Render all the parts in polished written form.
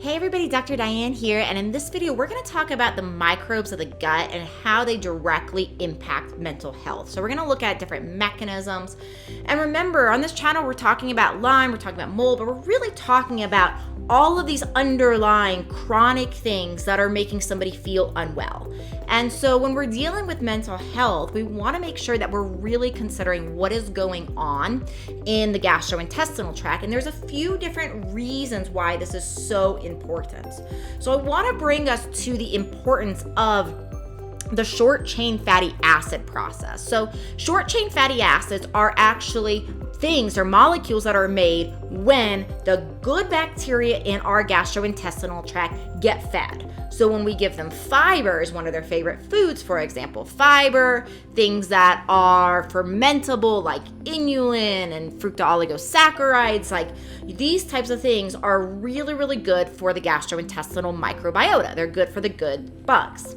Hey everybody, Dr. Diane here, and in this video we're going to talk about the microbes of the gut and how they directly impact mental health. So we're going to look at different mechanisms. And remember, on this channel we're talking about Lyme, we're talking about mold, but we're really talking about all of these underlying chronic things that are making somebody feel unwell. And so when we're dealing with mental health, we want to make sure that we're really considering what is going on in the gastrointestinal tract. And there's a few different reasons why this is so important. So I want to bring us to the importance of the short chain fatty acid process. So short chain fatty acids are actually things or molecules that are made when the good bacteria in our gastrointestinal tract get fed. So when we give them fibers, one of their favorite foods, for example, fiber, things that are fermentable like inulin and fructooligosaccharides, like these types of things are really, really good for the gastrointestinal microbiota. They're good for the good bugs.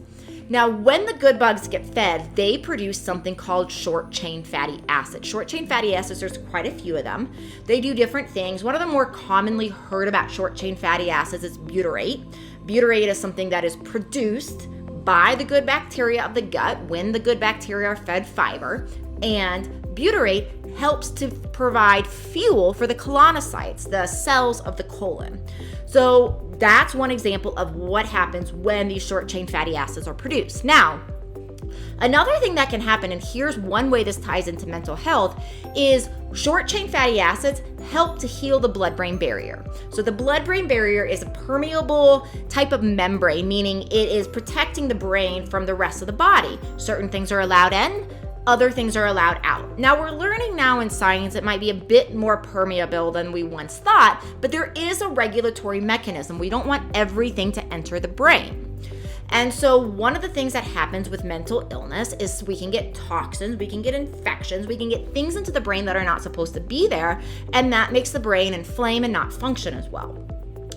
Now, when the good bugs get fed, they produce something called short-chain fatty acids. Short-chain fatty acids, there's quite a few of them. They do different things. One of the more commonly heard about short-chain fatty acids is butyrate. Butyrate is something that is produced by the good bacteria of the gut when the good bacteria are fed fiber. And butyrate helps to provide fuel for the colonocytes, the cells of the colon. So that's one example of what happens when these short chain fatty acids are produced. Now, another thing that can happen, and here's one way this ties into mental health, is short chain fatty acids help to heal the blood-brain barrier. So the blood-brain barrier is a permeable type of membrane, meaning it is protecting the brain from the rest of the body. Certain things are allowed in, other things are allowed out. Now we're learning now in science it might be a bit more permeable than we once thought, but there is a regulatory mechanism. We don't want everything to enter the brain. And so one of the things that happens with mental illness is we can get toxins, we can get infections, we can get things into the brain that are not supposed to be there, and that makes the brain inflame and not function as well.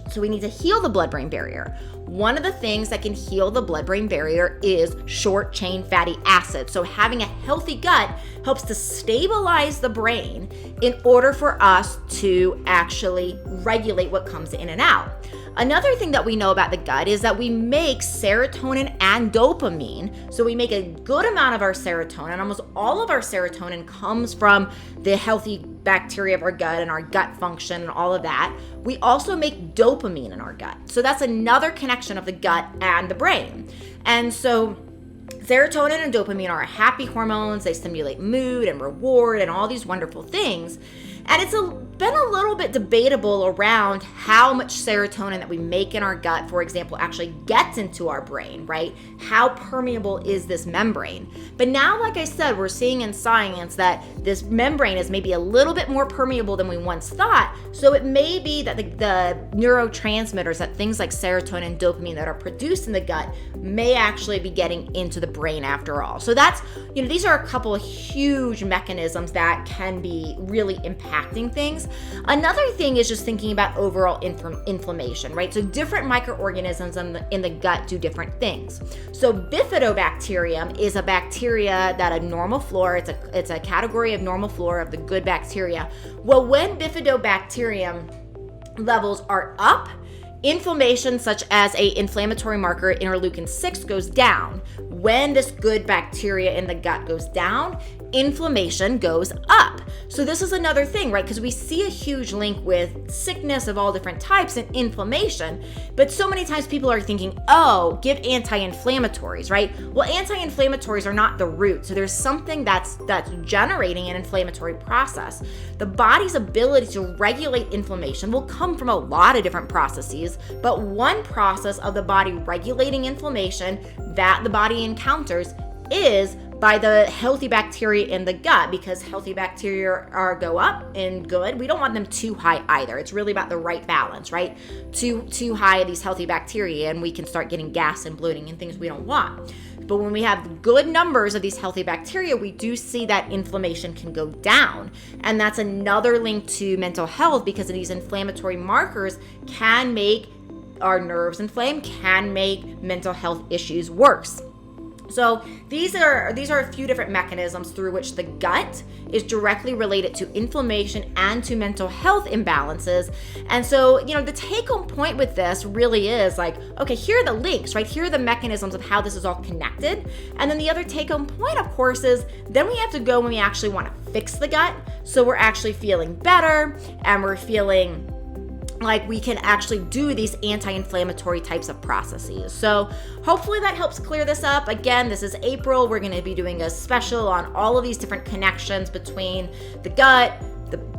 So we need to heal the blood-brain barrier. One of the things that can heal the blood-brain barrier is short-chain fatty acids. So having a healthy gut helps to stabilize the brain in order for us to actually regulate what comes in and out. Another thing that we know about the gut is that we make serotonin and dopamine. So we make a good amount of our serotonin. Almost all of our serotonin comes from the healthy bacteria of our gut and our gut function and all of that. We also make dopamine in our gut. So that's another connection of the gut and the brain. And so serotonin and dopamine are happy hormones. They stimulate mood and reward and all these wonderful things. And it's been a little bit debatable around how much serotonin that we make in our gut, for example, actually gets into our brain, right? How permeable is this membrane? But now, like I said, we're seeing in science that this membrane is maybe a little bit more permeable than we once thought. So it may be that the neurotransmitters, that things like serotonin and dopamine that are produced in the gut may actually be getting into the brain after all. So that's, these are a couple of huge mechanisms that can be really impacting things. Another thing is just thinking about overall inflammation, right? So different microorganisms in the gut do different things. So bifidobacterium is a bacteria that a normal flora, it's a category of normal flora of the good bacteria. Well, when bifidobacterium levels are up, inflammation such as a inflammatory marker interleukin-6 goes down. When this good bacteria in the gut goes down, inflammation goes up. So this is another thing, right? Because we see a huge link with sickness of all different types and inflammation, but so many times people are thinking, oh, give anti-inflammatories, right? Well, anti-inflammatories are not the root. So there's something that's generating an inflammatory process. The body's ability to regulate inflammation will come from a lot of different processes, but one process of the body regulating inflammation that the body encounters is by the healthy bacteria in the gut, because healthy bacteria go up and good. We don't want them too high either. It's really about the right balance, right? Too high of these healthy bacteria and we can start getting gas and bloating and things we don't want. But when we have good numbers of these healthy bacteria, we do see that inflammation can go down. And that's another link to mental health, because of these inflammatory markers can make our nerves inflame, can make mental health issues worse. So these are a few different mechanisms through which the gut is directly related to inflammation and to mental health imbalances. And so, the take-home point with this really is like, okay, here are the links, right? Here are the mechanisms of how this is all connected. And then the other take-home point, of course, is then we have to go when we actually want to fix the gut. So we're actually feeling better and we're feeling like we can actually do these anti-inflammatory types of processes. So hopefully that helps clear this up. Again, this is April. We're going to be doing a special on all of these different connections between the gut,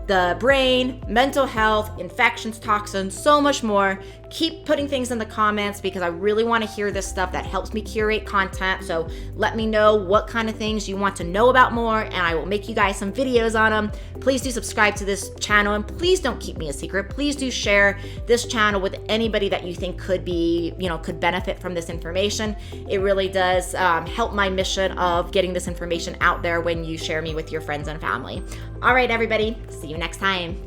the brain, mental health, infections, toxins, so much more. Keep putting things in the comments because I really want to hear this stuff. That helps me curate content. So let me know what kind of things you want to know about more, and I will make you guys some videos on them. Please do subscribe to this channel, and please don't keep me a secret. Please do share this channel with anybody that you think could benefit from this information. It really does help my mission of getting this information out there when you share me with your friends and family. All right, everybody, see you next time.